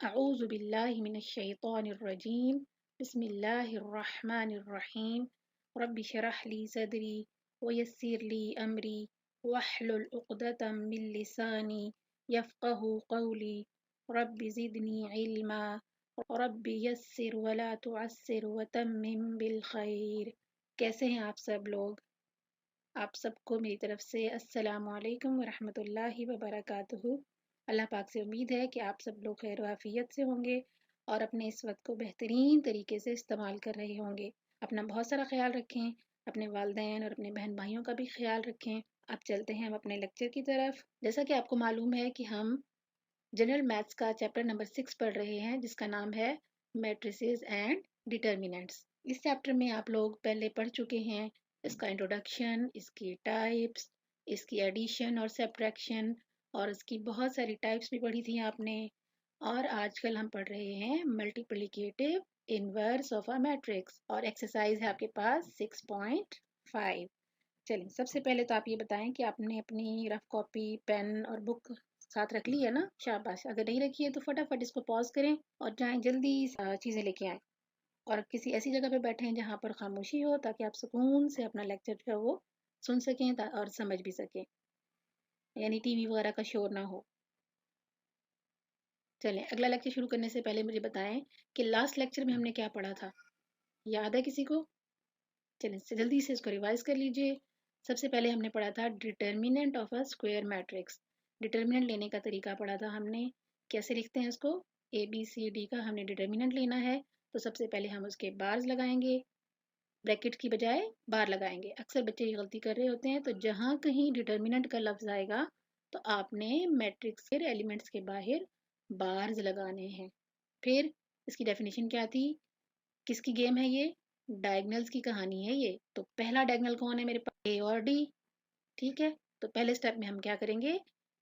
अऊज़ु बिल्लाहि मिनश शैतानिर रजीम। बिस्मिल्लाहिर रहमानिर रहीम। रब्बि शरह ली सदरी व यस्सिर ली अमरी वहलुल उक़दतम मिन लिसानी यफ़क़हू क़ौली। रब्बि ज़िदनी इल्मा रब्बि यस्सिर वला तुअस्सिर वतम्मिम बिल खैर। कैसे हैं आप सब लोग? आप सबको मेरी तरफ से अस्सलामु अलैकुम व रहमतुल्लाहि व बरकातुहू। अल्लाह पाक से उम्मीद है कि आप सब लोग खैर आफियत से होंगे और अपने इस वक्त को बेहतरीन तरीके से इस्तेमाल कर रहे होंगे। अपना बहुत सारा ख्याल रखें, अपने वालिदैन और अपने बहन भाइयों का भी ख्याल रखें। अब चलते हैं हम अपने लेक्चर की तरफ। जैसा कि आपको मालूम है कि हम जनरल मैथ्स का चैप्टर नंबर 6 पढ़ रहे हैं, जिसका नाम है मैट्रिसेस एंड डिटर्मिनेंट्स। इस चैप्टर में आप लोग पहले पढ़ चुके हैं इसका इंट्रोडक्शन, इसकी टाइप्स, इसकी एडिशन और सब्ट्रैक्शन, और इसकी बहुत सारी टाइप्स भी पढ़ी थी आपने। और आजकल हम पढ़ रहे हैं multiplicative inverse of a matrix, और एक्सरसाइज है आपके पास 6.5। चलिए, सबसे पहले तो आप ये बताएं कि आपने अपनी रफ कॉपी, पेन और बुक साथ रख ली है ना? शाबाश। अगर नहीं रखी है तो फटाफट इसको पॉज करें और जाएं जल्दी चीज़ें लेके आएं, और किसी ऐसी जगह पे बैठें जहाँ पर खामोशी हो, ताकि आप सुकून से अपना लेक्चर जो है वो सुन सकें और समझ भी सकें, यानी टीवी वगैरह का शोर ना हो। चलें, अगला लेक्चर शुरू करने से पहले मुझे बताएं कि लास्ट लेक्चर में हमने क्या पढ़ा था? याद है किसी को? चलें, जल्दी से इसको रिवाइज कर लीजिए। सबसे पहले हमने पढ़ा था determinant of a square matrix. Determinant लेने का तरीका पढ़ा था हमने। कैसे लिखते हैं इसको? ABCD का हमने डिटर्मिनेंट लेना है, तो सबसे पहले हम उसके बार्स लगाएंगे, ब्रैकेट की बजाय बार लगाएंगे। अक्सर बच्चे ये गलती कर रहे होते हैं, तो जहाँ कहीं डिटर्मिनेंट का लफ्ज आएगा तो आपने मैट्रिक्स के एलिमेंट्स के बाहर बार्स लगाने हैं। फिर इसकी डेफिनेशन क्या थी? किसकी गेम है ये? डायगनल्स की कहानी है ये। तो पहला डायगनल कौन है मेरे पास? A और D। ठीक है, तो पहले स्टेप में हम क्या करेंगे?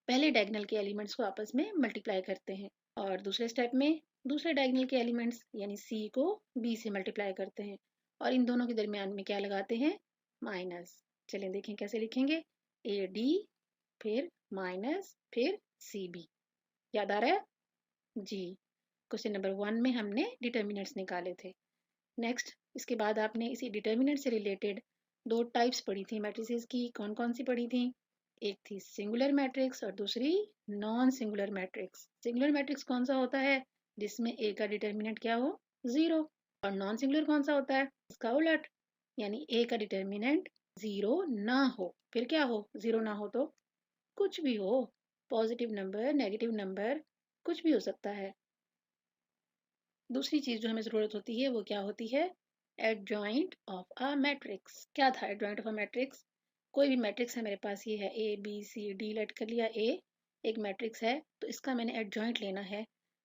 पहले डायगनल के एलिमेंट्स को आपस में मल्टीप्लाई करते हैं, और दूसरे स्टेप में दूसरे डायगनल के एलिमेंट्स यानी C को B से मल्टीप्लाई करते हैं, और इन दोनों के दरमियान में क्या लगाते हैं? माइनस। चलें देखें कैसे लिखेंगे। AD, फिर माइनस, फिर CB। याद आ रहा है? जी। क्वेश्चन नंबर 1 में हमने डिटर्मिनेंट्स निकाले थे। नेक्स्ट, इसके बाद आपने इसी डिटर्मिनेंट से रिलेटेड दो टाइप्स पढ़ी थी मैट्रिसेस की। कौन कौन सी पढ़ी थी? एक थी सिंगुलर मैट्रिक्स और दूसरी non singular matrix. Singular matrix कौन सा होता है? जिसमें ए का डिटर्मिनेंट क्या हो? 0। और नॉन सिंगुलर कौन सा होता है? इसका उलट, यानी ए का डिटर्मिनेंट 0 ना हो। फिर क्या हो? 0 ना हो तो कुछ भी हो, पॉजिटिव नंबर, नेगेटिव नंबर, कुछ भी हो सकता है। दूसरी चीज जो हमें जरूरत होती है वो क्या होती है? Adjoint of a matrix. क्या था एडजॉइंट ऑफ अ मैट्रिक्स? कोई भी मैट्रिक्स है मेरे पास, ये है ABCD, लेट कर लिया A एक मैट्रिक्स है, तो इसका मैंने एडजॉइंट लेना है।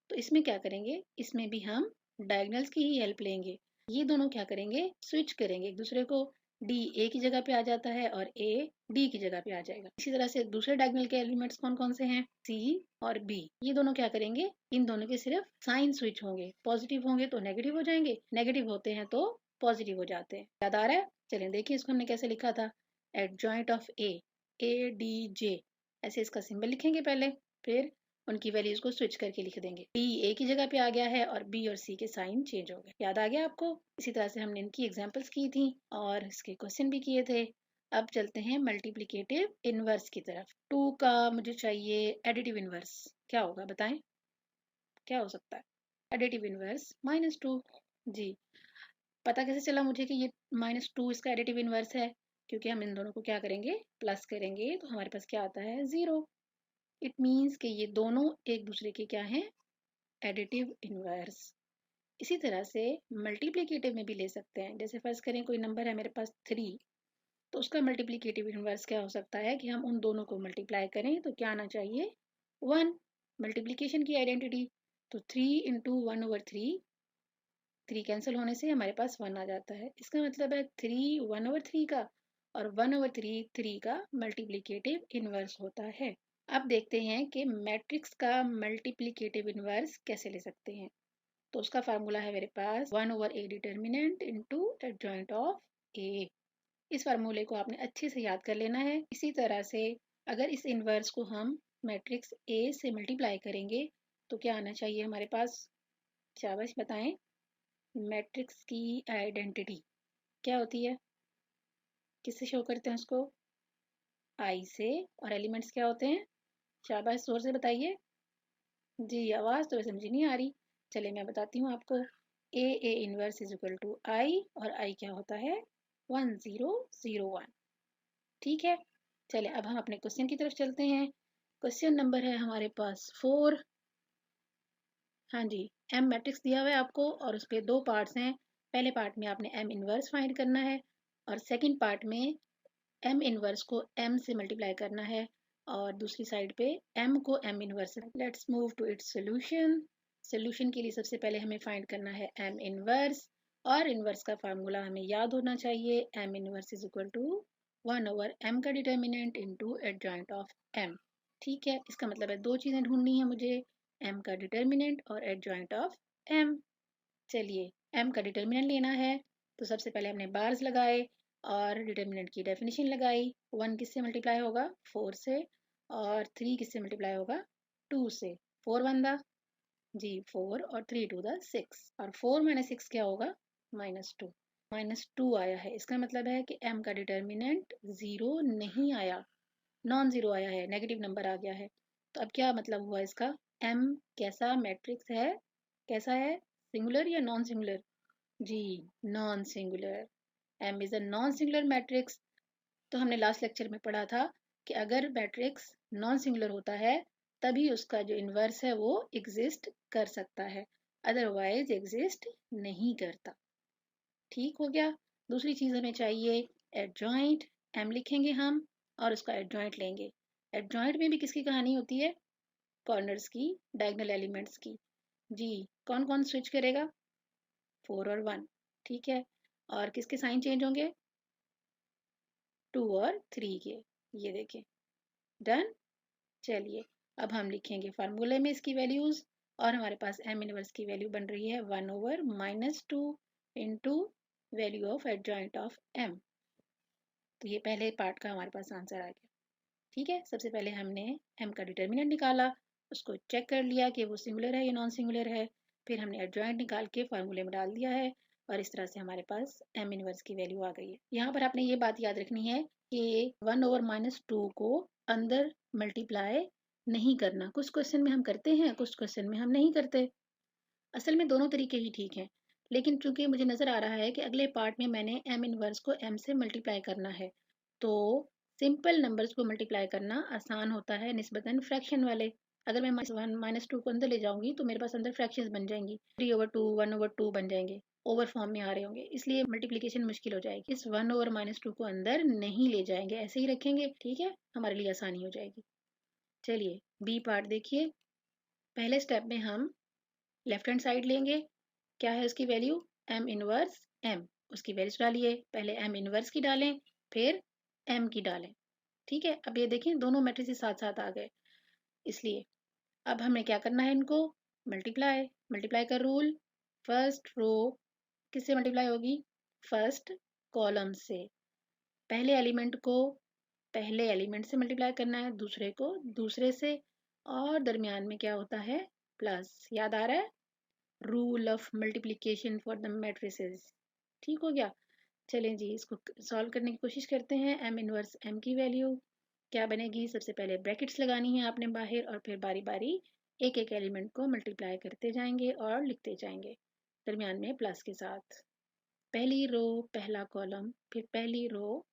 तो इसमें क्या करेंगे? इसमें भी हम डायगनल्स की ही हेल्प लेंगे। ये दोनों क्या करेंगे? स्विच करेंगे एक दूसरे को। D A की जगह पे आ जाता है और A D की जगह पे आ जाएगा। इसी तरह से दूसरे डायगोनल के एलिमेंट्स कौन कौन से हैं? C और B। ये दोनों क्या करेंगे? इन दोनों के सिर्फ साइन स्विच होंगे। पॉजिटिव होंगे तो नेगेटिव हो जाएंगे, नेगेटिव होते हैं तो पॉजिटिव हो जाते हैं। याद आ रहा है? चलिए देखिए इसको हमने कैसे लिखा था। एडजॉइंट ऑफ ADJ, ऐसे इसका सिंबल लिखेंगे पहले, फिर उनकी वैल्यूज को स्विच करके लिख देंगे। D A की जगह पे आ गया है और B और C के साइन चेंज हो गए। याद आ गया आपको? इसी तरह से हमने इनकी एग्जांपल्स की थी और इसके क्वेश्चन भी किए थे। अब चलते हैं मल्टीप्लिकेटिव इनवर्स की तरफ। 2 का मुझे चाहिए एडिटिव इनवर्स। क्या होगा बताएं? क्या हो सकता है एडिटिव इनवर्स? -2। जी। पता कैसे चला मुझे कि ये -2 इसका एडिटिव इनवर्स है? क्योंकि हम इन दोनों को क्या करेंगे? प्लस करेंगे, तो हमारे पास क्या आता है? 0। इट मीन्स कि ये दोनों एक दूसरे के क्या हैं? Additive inverse. इसी तरह से मल्टीप्लिकेटिव में भी ले सकते हैं। जैसे फर्ज करें कोई नंबर है मेरे पास 3, तो उसका मल्टीप्लिकेटिव इनवर्स क्या हो सकता है कि हम उन दोनों को मल्टीप्लाई करें तो क्या आना चाहिए? 1। मल्टीप्लिकेशन की आइडेंटिटी। तो 3 इंटू 1/3, 3 कैंसिल होने से हमारे पास 1 आ जाता है। इसका मतलब है 3 1/3 का और 1/3 3 का मल्टीप्लिकेटिव इनवर्स होता है। अब देखते हैं कि मैट्रिक्स का मल्टीप्लिकेटिव इनवर्स कैसे ले सकते हैं। तो उसका फार्मूला है मेरे पास 1/A determinant into adjoint of A। इस फार्मूले को आपने अच्छे से याद कर लेना है। इसी तरह से अगर इस इनवर्स को हम मैट्रिक्स A से मल्टीप्लाई करेंगे तो क्या आना चाहिए हमारे पास? शाबाश बताएं। मैट्रिक्स की आइडेंटिटी क्या होती है? किससे शो करते हैं उसको? आई से। और एलिमेंट्स क्या होते हैं? शाबाश, जोर से बताइए। जी, आवाज़ तो समझ नहीं आ रही। चलिए मैं बताती हूँ आपको। A inverse is equal to I, और आई क्या होता है? 1001। ठीक है। चलिए अब हम अपने क्वेश्चन की तरफ चलते हैं। क्वेश्चन नंबर है हमारे पास 4। हाँ जी, एम मैट्रिक्स दिया हुआ है आपको, और उसके दो पार्ट्स हैं। पहले पार्ट में आपने एम इनवर्स फाइंड करना है, और सेकंड पार्ट में एम इनवर्स को एम से मल्टीप्लाई करना है, और दूसरी साइड पे एम को M inverse. Let's move to its solution. Solution के लिए सबसे पहले हमें फाइंड करना है एम इनवर्स, और इनवर्स का फार्मूला हमें याद होना चाहिए। M inverse is equal to 1/m का determinant into adjoint of M. ठीक है, इसका मतलब है दो चीज़ें ढूंढनी है मुझे, एम का डिटर्मिनेंट और एडजॉइंट ऑफ एम। चलिए, एम का डिटर्मिनेंट लेना है, तो सबसे पहले हमने बार्स लगाए और डिटर्मिनेंट की डेफिनेशन लगाई। 1 किससे मल्टीप्लाई होगा? 4 से। और 3 किससे मल्टीप्लाई होगा? 2 से। 4 1 दा जी 4, और 3 2 दा 6, और 4 माइनस 6 क्या होगा? -2। -2 आया है, इसका मतलब है कि एम का डिटर्मिनेंट 0 नहीं आया, नॉन ज़ीरो आया है, नेगेटिव नंबर आ गया है। तो अब क्या मतलब हुआ इसका? एम कैसा मैट्रिक्स है? कैसा है? सिंगुलर या नॉन सिंगुलर? जी, non singular. M is a non singular matrix. तो हमने लास्ट लेक्चर में पढ़ा था कि अगर मैट्रिक्स नॉन सिंगुलर होता है तभी उसका जो इन्वर्स है वो एग्जिस्ट कर सकता है, अदरवाइज एग्जिस्ट नहीं करता। ठीक हो गया। दूसरी चीज़ हमें चाहिए एडजॉइंट। एम लिखेंगे हम, और उसका एडजॉइंट लेंगे। एडजॉइंट में भी किसकी कहानी होती है? कॉर्नर्स की, डायगोनल एलिमेंट्स की। जी, कौन कौन स्विच करेगा? 4 और 1। ठीक है। और किसके साइन चेंज होंगे? 2 और 3 के। ये देखें, डन। चलिए अब हम लिखेंगे फार्मूले में इसकी वैल्यूज, और हमारे पास एम इनवर्स की वैल्यू बन रही है 1/-2 into value of adjoint of M. तो ये पहले पार्ट का हमारे पास आंसर आ गया। ठीक है, सबसे पहले हमने एम का डिटर्मिनेंट निकाला, उसको चेक कर लिया कि वो सिंगुलर है या नॉन सिंगुलर है, फिर हमने एडजॉइंट निकाल के फार्मूले में डाल दिया है, और इस तरह से हमारे पास एम इनवर्स की वैल्यू आ गई है। यहाँ पर आपने ये बात याद रखनी है कि 1/-2 को अंदर मल्टीप्लाई नहीं करना। कुछ क्वेश्चन में हम करते हैं, कुछ क्वेश्चन में हम नहीं करते। असल में दोनों तरीके ही ठीक हैं, लेकिन चूंकि मुझे नज़र आ रहा है कि अगले पार्ट में मैंने एम इनवर्स को एम से मल्टीप्लाई करना है, तो सिंपल नंबर्स को मल्टीप्लाई करना आसान होता है निस्बतन फ्रैक्शन वाले। अगर मैं -1 -2 को अंदर ले जाऊंगी तो मेरे पास अंदर फ्रैक्शंस बन जाएंगी, 3/2 1/2 बन जाएंगे, ओवर फॉर्म में आ रहे होंगे, इसलिए मल्टीप्लिकेशन मुश्किल हो जाएगी। इस 1/-2 को अंदर नहीं ले जाएंगे, ऐसे ही रखेंगे। ठीक है, हमारे लिए आसानी हो जाएगी। चलिए बी पार्ट देखिए। पहले स्टेप में हम लेफ्ट हैंड साइड लेंगे। क्या है उसकी वैल्यू? M inverse M. उसकी वैल्यूज डालिए, पहले एम इनवर्स की डालें, फिर एम की डालें। ठीक है, अब ये देखें दोनों मैट्रिसेस साथ साथ आ गए, इसलिए अब हमें क्या करना है? इनको मल्टीप्लाई। मल्टीप्लाई का रूल, फर्स्ट रो किससे मल्टीप्लाई होगी? फर्स्ट कॉलम से। पहले एलिमेंट को पहले एलिमेंट से मल्टीप्लाई करना है, दूसरे को दूसरे से, और दरमियान में क्या होता है? प्लस। याद आ रहा है? Rule of multiplication for the matrices. ठीक हो गया। चलें जी, इसको सॉल्व करने की कोशिश करते हैं। एम इनवर्स एम की वैल्यू क्या बनेगी? सबसे पहले ब्रैकेट्स लगानी है आपने बाहर, और फिर बारी बारी एक एक एलिमेंट को मल्टीप्लाई करते जाएंगे और लिखते जाएंगे दरमियान में प्लस के साथ। पहली रो पहला कॉलम, फिर पहली रो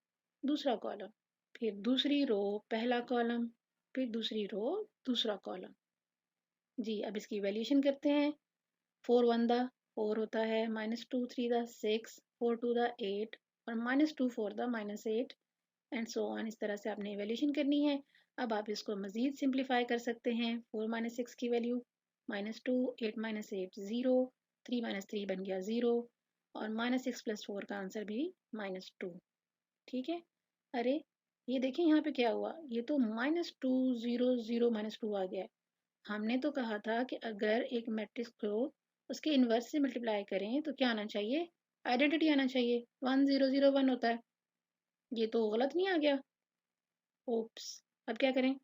दूसरा कॉलम, फिर दूसरी रो पहला कॉलम, फिर दूसरी रो दूसरा कॉलम। जी, अब इसकी वैल्यूएशन करते हैं। 4 1 दा 4 होता है, -2 3 दा 6, 4 2 दा 8, और -2 4 दा -8, एंड सो ऑन। इस तरह से आपने वैल्यूएशन करनी है। अब आप इसको मजीद सिंप्लीफाई कर सकते हैं। 4 6 की वैल्यू -2, 8 -8 0, 3 3 बन गया 0, और -6 + 4 का आंसर भी -2। ठीक है। अरे ये देखें यहाँ पे क्या हुआ, ये तो -2 0 0 -2 आ गया है। हमने तो कहा था कि अगर एक मैट्रिक्स को उसके इन्वर्स से मल्टीप्लाई करें तो क्या आना चाहिए? आइडेंटिटी आना चाहिए। 1 0 0 1 होता है। ये तो गलत नहीं आ गया? ओप्स। अब क्या करें?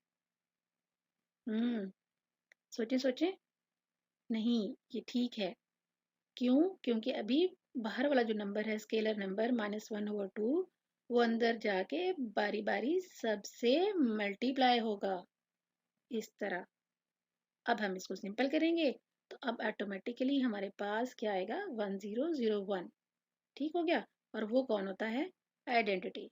सोचें सोचें। नहीं, ये ठीक है। क्यों? क्योंकि अभी बाहर वाला जो नंबर है स्केलर नंबर -1/2 वो अंदर जाके बारी बारी सबसे मल्टीप्लाई होगा इस तरह। अब हम इसको सिंपल करेंगे तो अब ऑटोमेटिकली हमारे पास क्या आएगा 1001। ठीक हो गया। और वो कौन होता है? आइडेंटिटी।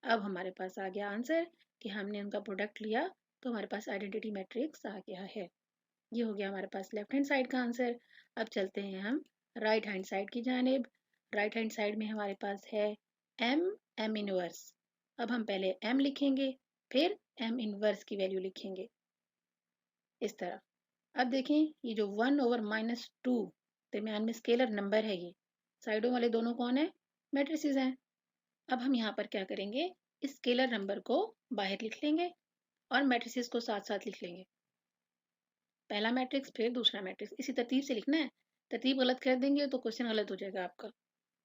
अब हमारे पास आ गया आंसर कि हमने उनका प्रोडक्ट लिया तो हमारे पास आइडेंटिटी मैट्रिक्स आ गया है। ये हो गया हमारे पास लेफ्ट हैंड साइड का आंसर। अब चलते हैं हम राइट हैंड साइड की जानिब। राइट हैंड साइड में हमारे पास है एम इनवर्स। अब हम पहले एम लिखेंगे, फिर एम इनवर्स की वैल्यू लिखेंगे इस तरह। अब देखें ये जो 1/-2 दरमियान में स्केलर नंबर है, ये साइडों वाले दोनों कौन है? मैट्रिसेस हैं। अब हम यहाँ पर क्या करेंगे, इस स्केलर नंबर को बाहर लिख लेंगे और मैट्रिसेस को साथ साथ लिख लेंगे। पहला मैट्रिक्स फिर दूसरा मैट्रिक्स, इसी तरतीब से लिखना है। तरतीब गलत कर देंगे तो क्वेश्चन गलत हो जाएगा आपका।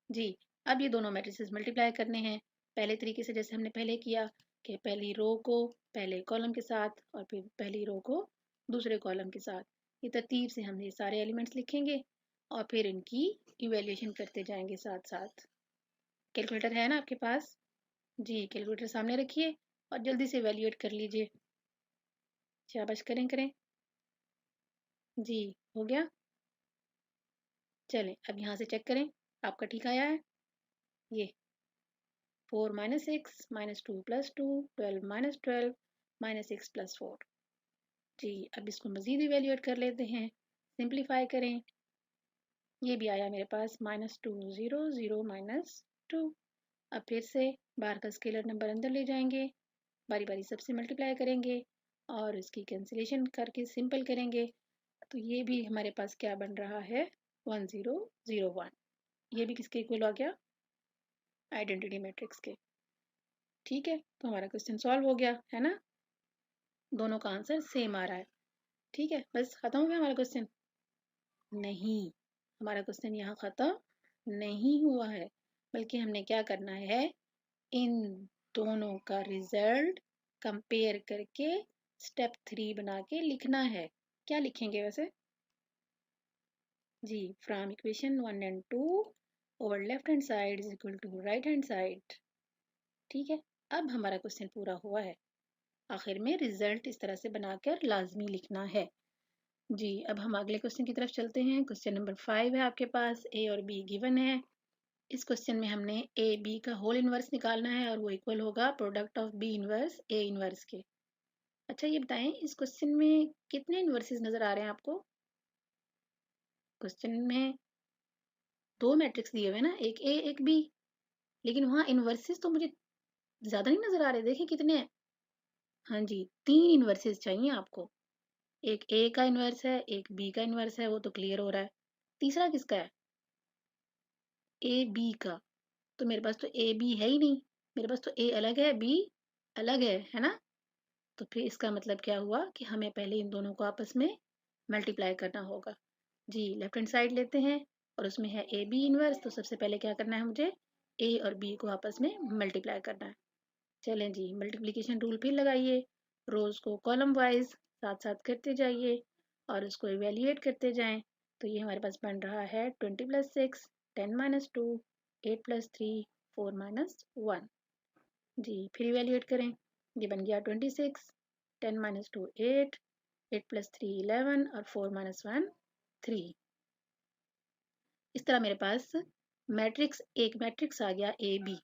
जी, अब ये दोनों मैट्रिसेस मल्टीप्लाई करने हैं पहले तरीके से, जैसे हमने पहले किया कि पहली रो को पहले कॉलम के साथ और फिर पहली रो को दूसरे कॉलम के साथ। ये तरतीब से हम ये सारे एलिमेंट्स लिखेंगे और फिर इनकी इवेल्यूएशन करते जाएंगे साथ साथ। कैलकुलेटर है ना आपके पास? जी, कैलकुलेटर सामने रखिए और जल्दी से इवेल्यूएट कर लीजिए। शाबाश, करें करें। जी, हो गया। चलें अब यहाँ से चेक करें आपका ठीक आया है। ये 4 - 6 - 2 + 2 12 - 12 - 6 + 4। जी, अब इसको मजीद इवेल्यूएट कर लेते हैं, सिंप्लीफाई करें। ये भी आया मेरे पास -2 0 0 -2। अब फिर से बाहर का स्केलर नंबर अंदर ले जाएंगे, बारी बारी सबसे मल्टीप्लाई करेंगे और इसकी कैंसिलेशन करके सिंपल करेंगे तो ये भी हमारे पास क्या बन रहा है 1001। ये भी किसके इक्वल आ गया? आइडेंटिटी मैट्रिक्स के। ठीक है, तो हमारा क्वेश्चन सॉल्व हो गया है ना। दोनों का आंसर सेम आ रहा है। ठीक है, बस खत्म हो गया हमारा क्वेश्चन? नहीं, हमारा क्वेश्चन यहाँ खत्म नहीं हुआ है, बल्कि हमने क्या करना है, इन दोनों का रिजल्ट कंपेयर करके स्टेप 3 बना के लिखना है। क्या लिखेंगे वैसे? जी, from equation 1 and 2 over left hand side is equal to right hand side. ठीक है, अब हमारा क्वेश्चन पूरा हुआ है। आखिर में रिजल्ट इस तरह से बनाकर लाजमी लिखना है। जी, अब हम अगले क्वेश्चन की तरफ चलते हैं। क्वेश्चन नंबर 5 है आपके पास, ए और बी गिवन है। इस क्वेश्चन में हमने ए बी का होल इनवर्स निकालना है और वो इक्वल होगा product of B inverse A inverse के। अच्छा ये बताएं इस क्वेश्चन में कितने इनवर्सेस नजर आ रहे हैं आपको? क्वेश्चन में दो मैट्रिक्स दिए हुए ना, एक ए एक बी, लेकिन वहाँ इनवर्सेस तो मुझे ज्यादा नहीं नजर आ रहे। देखिए कितने हैं। हाँ जी, 3 इनवर्सेस चाहिए आपको। एक ए का इनवर्स है, एक बी का इनवर्स है, वो तो क्लियर हो रहा है। तीसरा किसका है? ए बी का। तो मेरे पास तो ए बी है ही नहीं, मेरे पास तो ए अलग है बी अलग है ना। तो फिर इसका मतलब क्या हुआ कि हमें पहले इन दोनों को आपस में मल्टीप्लाई करना होगा। जी, लेफ्ट हैंड साइड लेते हैं और उसमें है ए बी इनवर्स, तो सबसे पहले क्या करना है मुझे, ए और बी को आपस में मल्टीप्लाई करना है। चलें जी, मल्टीप्लिकेशन रूल फिर लगाइए, रोज को कॉलम वाइज साथ साथ करते जाइए और उसको इवेल्युएट करते जाएं। तो ये हमारे पास बन रहा है 20 + 6 10 - 2 8 + 3 4 - 1। जी, फिर इवेल्युएट करें। ये बन गया 26 10 - 2 8 8 + 3 11 और 4 - 1 3। इस तरह मेरे पास एक मैट्रिक्स आ गया ए बी।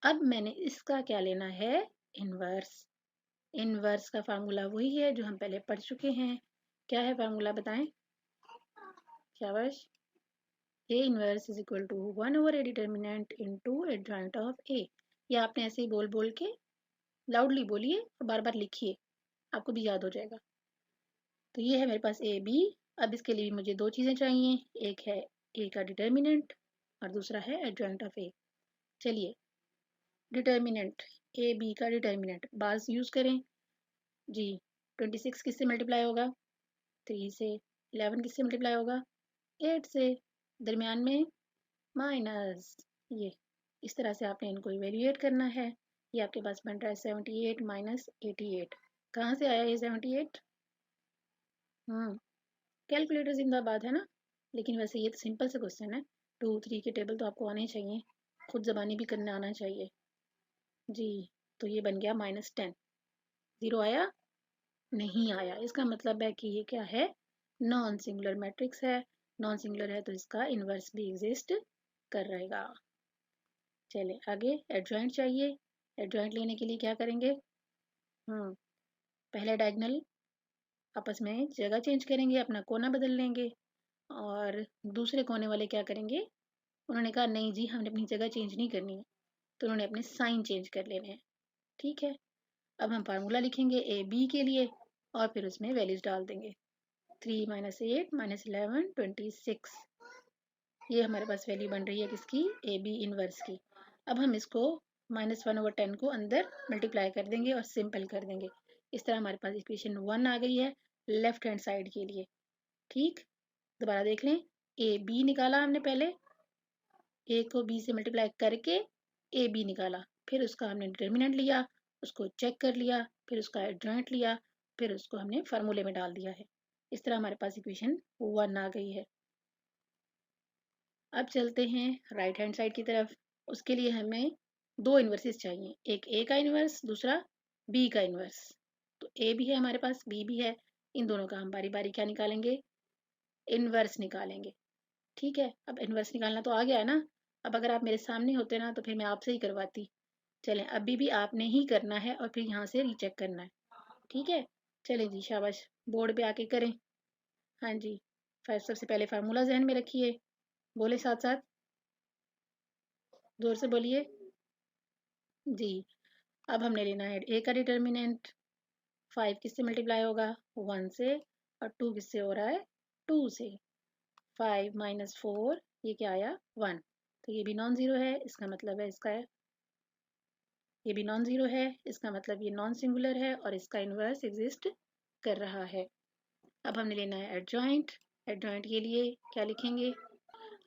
अब मैंने इसका क्या लेना है, इनवर्स। इनवर्स का फार्मूला वही है जो हम पहले पढ़ चुके हैं। क्या है फार्मूला बताएं? शाबाश। A inverse is equal to 1/a determinant into adjoint of A. ये आपने ऐसे ही बोल बोल के लाउडली बोलिए और बार बार लिखिए, आपको भी याद हो जाएगा। तो ये है मेरे पास ए बी। अब इसके लिए भी मुझे दो चीज़ें चाहिए, एक है ए का डिटर्मिनेंट और दूसरा है एडजॉइंट ऑफ ए। चलिए, डिटर्मिनेंट, ए बी का डिटर्मिनेंट बास यूज़ करें। जी, 26 किससे मल्टीप्लाई होगा? 3 से। 11 किससे मल्टीप्लाई होगा? 8 से। दरमियान में माइनस ये। इस तरह से आपने इनको इवेल्युएट करना है। ये आपके पास बन रहा है 78 - 88। कहाँ से आया ये 78? कैलकुलेटर जिंदाबाद है ना। लेकिन वैसे ये तो सिंपल सा क्वेश्चन है, 2 3 के टेबल तो आपको आने चाहिए, खुद जबानी भी करना आना चाहिए जी। तो ये बन गया -10। जीरो आया? नहीं आया। इसका मतलब है कि ये क्या है, नॉन सिंगुलर मैट्रिक्स है। नॉन सिंगुलर है तो इसका इन्वर्स भी एग्जिस्ट कर रहेगा। चले आगे, एडजॉइंट चाहिए। एडजॉइंट लेने के लिए क्या करेंगे, पहले डायगोनल आपस में जगह चेंज करेंगे, अपना कोना बदल लेंगे, और दूसरे कोने वाले क्या करेंगे, उन्होंने कहा नहीं जी हमने अपनी जगह चेंज नहीं करनी है, तो उन्होंने अपने साइन चेंज कर लेने हैं। ठीक है, अब हम फार्मूला लिखेंगे ए बी के लिए और फिर उसमें वैल्यूज डाल देंगे। 3 - 8 - 11 26, ये हमारे पास वैल्यू बन रही है किसकी, ए बी इनवर्स की। अब हम इसको -1/10 को अंदर मल्टीप्लाई कर देंगे और सिंपल कर देंगे। इस तरह हमारे पास इक्वेशन 1 आ गई है लेफ्ट हैंड साइड के लिए। ठीक, दोबारा देख लें, ए बी निकाला हमने पहले, ए को बी से मल्टीप्लाई करके ए बी निकाला, फिर उसका हमने डिटर्मिनेंट लिया, उसको चेक कर लिया, फिर उसका एडजॉइंट लिया, फिर उसको हमने फार्मूले में डाल दिया है। इस तरह हमारे पास इक्वेशन 1 आ गई है। अब चलते हैं राइट हैंड साइड की तरफ। उसके लिए हमें दो इन्वर्सेस चाहिए, एक ए का इन्वर्स, दूसरा बी का इन्वर्स। तो ए भी है हमारे पास, बी भी है, इन दोनों का हम बारी बारी क्या निकालेंगे, इन्वर्स निकालेंगे। ठीक है, अब इन्वर्स निकालना तो आ गया है ना। अब अगर आप मेरे सामने होते ना तो फिर मैं आपसे ही करवाती। चलें, अभी भी आपने ही करना है और फिर यहाँ से रीचेक करना है। ठीक है, चलें जी, शाबाश, बोर्ड पे आके करें। हाँ जी, फिर सबसे पहले फार्मूला जहन में रखिए, बोले साथ साथ, जोर से बोलिए जी। अब हमने लेना है ए का डिटर्मिनेंट। 5 किससे मल्टीप्लाई होगा, 1 से, और 2 किससे हो रहा है, 2 से। 5 - 4, ये क्या आया, 1। तो ये भी नॉन ज़ीरो है, इसका मतलब है इसका है, ये भी नॉन ज़ीरो है, इसका मतलब ये नॉन सिंगुलर है और इसका इन्वर्स एग्जिस्ट कर रहा है। अब हमने लेना है एडजॉइंट। एडजॉइंट के लिए क्या लिखेंगे,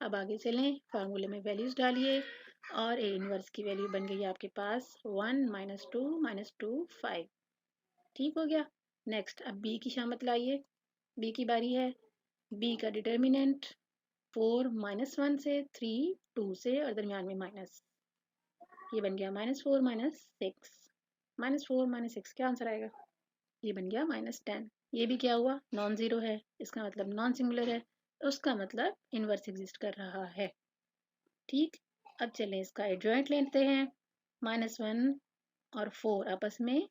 अब आगे चलें, फार्मूले में वैल्यूज डालिए और ए इनवर्स की वैल्यू बन गई आपके पास 1 - 2 - 2 5। ठीक हो गया। नेक्स्ट अब बी की शामत लाइए, बी की बारी है। बी का डिटर्मिनेंट 4 - 1 से, 3 2 से और दरमियान में माइनस, ये बन गया -4 - 6। -4 - 6 क्या आंसर आएगा, ये बन गया -10। ये भी क्या हुआ, नॉन ज़ीरो है, इसका मतलब नॉन सिंगुलर है, उसका मतलब इनवर्स एग्जिस्ट कर रहा है। ठीक, अब चलें इसका एडजॉइंट लेते हैं। -1 और 4 आपस में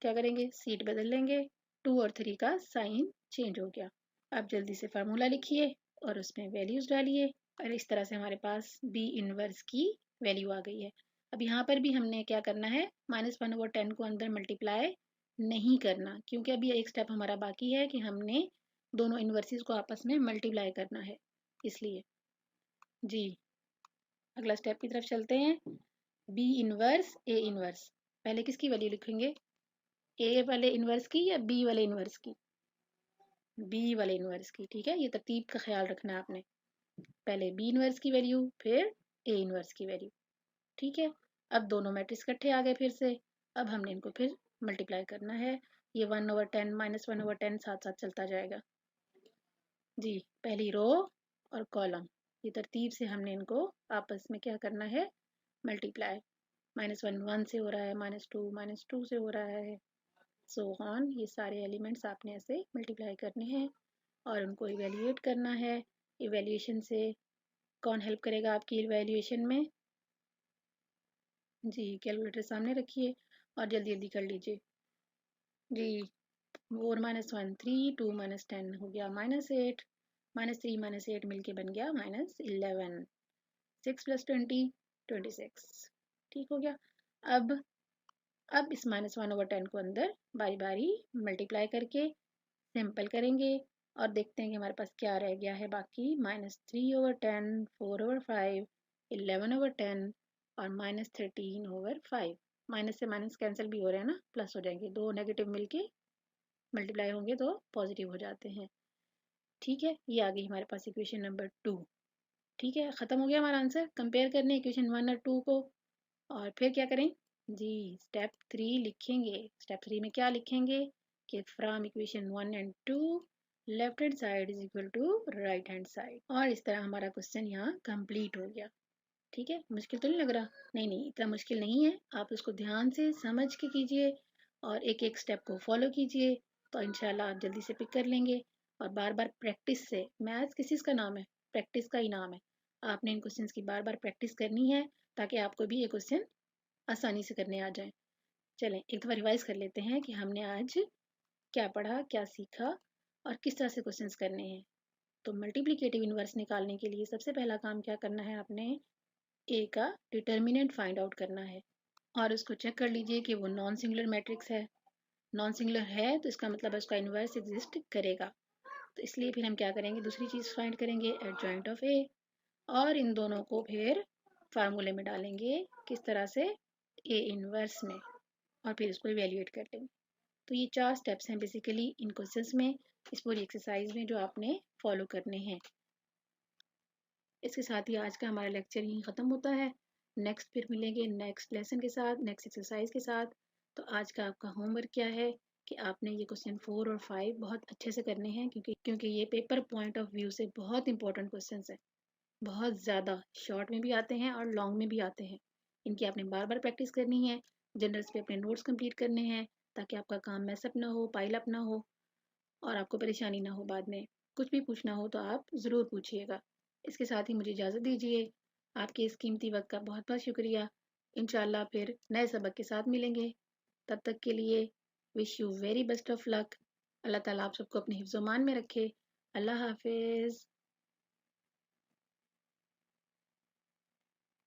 क्या करेंगे, सीट बदल लेंगे, 2 और 3 का साइन चेंज हो गया। अब जल्दी से फार्मूला लिखिए और उसमें वैल्यूज डालिए और इस तरह से हमारे पास बी इनवर्स की वैल्यू आ गई है। अब यहाँ पर भी हमने क्या करना है, -1/10 को अंदर मल्टीप्लाई नहीं करना, क्योंकि अभी एक स्टेप हमारा बाकी है कि हमने दोनों इनवर्सिस को आपस में मल्टीप्लाई करना है, इसलिए जी। अगला स्टेप की तरफ चलते हैं, बी इनवर्स ए इनवर्स। पहले किसकी वैल्यू लिखेंगे, ए वाले इनवर्स की या बी वाले इनवर्स की, बी वाले इनवर्स की। ठीक है, ये तरतीब का ख्याल रखना है आपने, पहले बी इनवर्स की वैल्यू फिर ए इनवर्स की वैल्यू। ठीक है, अब दोनों मैट्रिक्स इकट्ठे आ गए फिर से, अब हमने इनको फिर मल्टीप्लाई करना है। ये 1/10 -1/10 साथ साथ चलता जाएगा जी। पहली रो और कॉलम, ये तरतीब से हमने इनको आपस में क्या करना है, मल्टीप्लाई। -1 1 से हो रहा है, -2 -2 से हो रहा है, सो ऑन। ये सारे एलिमेंट्स आपने ऐसे मल्टीप्लाई करने हैं और उनको इवेल्युएट करना है। इवेल्युएशन से कौन हेल्प करेगा आपकी इवेल्युएशन में जी, कैलकुलेटर सामने रखिए और जल्दी जल्दी कर लीजिए जी। 4 - 1 3, 2 - 10 हो गया -8, -3 - 8 मिलके बन गया -11, 6 + 20 26। ठीक हो गया। अब इस -1/10 को अंदर बारी बारी मल्टीप्लाई करके सिंपल करेंगे और देखते हैं कि हमारे पास क्या रह गया है बाकी, -3/10, 4/5, 11/10 और -13/5। माइनस से माइनस कैंसिल भी हो रहे हैं ना, प्लस हो जाएंगे, दो नेगेटिव मिलके मल्टीप्लाई होंगे तो पॉजिटिव हो जाते हैं। ठीक है, ये आ गई हमारे पास इक्वेशन नंबर 2। ठीक है, ख़त्म हो गया हमारा आंसर। कंपेयर करने इक्वेशन 1 और 2 को, और फिर क्या करें जी, स्टेप 3 लिखेंगे। स्टेप 3 में क्या लिखेंगे कि from equation 1 and 2 left hand side is equal to right hand side. और इस तरह हमारा क्वेश्चन यहाँ कंप्लीट हो गया। ठीक है, मुश्किल तो नहीं लग रहा? नहीं नहीं, इतना मुश्किल नहीं है। आप इसको ध्यान से समझ के कीजिए और एक एक स्टेप को फॉलो कीजिए, तो इंशाल्लाह आप जल्दी से पिक कर लेंगे। और बार बार प्रैक्टिस से, मैथ्स किस चीज़ का नाम है? प्रैक्टिस का ही नाम है। आपने इन क्वेश्चंस की बार बार प्रैक्टिस करनी है ताकि आपको भी ये क्वेश्चन आसानी से करने आ जाए। चलें एक दफ़ा रिवाइज कर लेते हैं कि हमने आज क्या पढ़ा, क्या सीखा और किस तरह से क्वेश्चंस करने हैं। तो मल्टीप्लिकेटिव इनवर्स निकालने के लिए सबसे पहला काम क्या करना है, आपने ए का डिटर्मिनेंट फाइंड आउट करना है और उसको चेक कर लीजिए कि वो नॉन सिंगुलर मैट्रिक्स है। नॉन सिंगुलर है तो इसका मतलब है उसका इन्वर्स एग्जिस्ट करेगा। तो इसलिए फिर हम क्या करेंगे, दूसरी चीज़ फाइंड करेंगे, एडजॉइंट ऑफ ए, और इन दोनों को फिर फार्मूले में डालेंगे, किस तरह से, ए इन्वर्स में, और फिर इसको इवेल्युएट कर लेंगे। तो ये 4 स्टेप्स हैं बेसिकली इन क्वेश्चंस में, इस पूरी एक्सरसाइज में, जो आपने फॉलो करने हैं। इसके साथ ही आज का हमारा लेक्चर यहीं ख़त्म होता है। नेक्स्ट फिर मिलेंगे नेक्स्ट लेसन के साथ, नेक्स्ट एक्सरसाइज के साथ। तो आज का आपका होमवर्क क्या है कि आपने ये क्वेश्चन 4 और 5 बहुत अच्छे से करने हैं, क्योंकि ये पेपर पॉइंट ऑफ व्यू से बहुत इंपॉर्टेंट क्वेश्चन है। बहुत ज़्यादा शॉर्ट में भी आते हैं और लॉन्ग में भी आते हैं। इनकी आपने बार बार प्रैक्टिस करनी है। जनरल्स पे अपने नोट्स कंप्लीट करने हैं ताकि आपका काम मैसअप ना हो, पाइल अप ना हो और आपको परेशानी ना हो बाद में। कुछ भी पूछना हो तो आप ज़रूर पूछिएगा। इसके साथ ही मुझे इजाज़त दीजिए। आपके इस कीमती वक्त का बहुत बहुत शुक्रिया। इंशाल्लाह फिर नए सबक के साथ मिलेंगे। तब तक के लिए wish you very best of luck. अल्लाह ताला आप सबको अपने हिफ्ज़-ओ-मान में रखे। अल्लाह हाफिज़।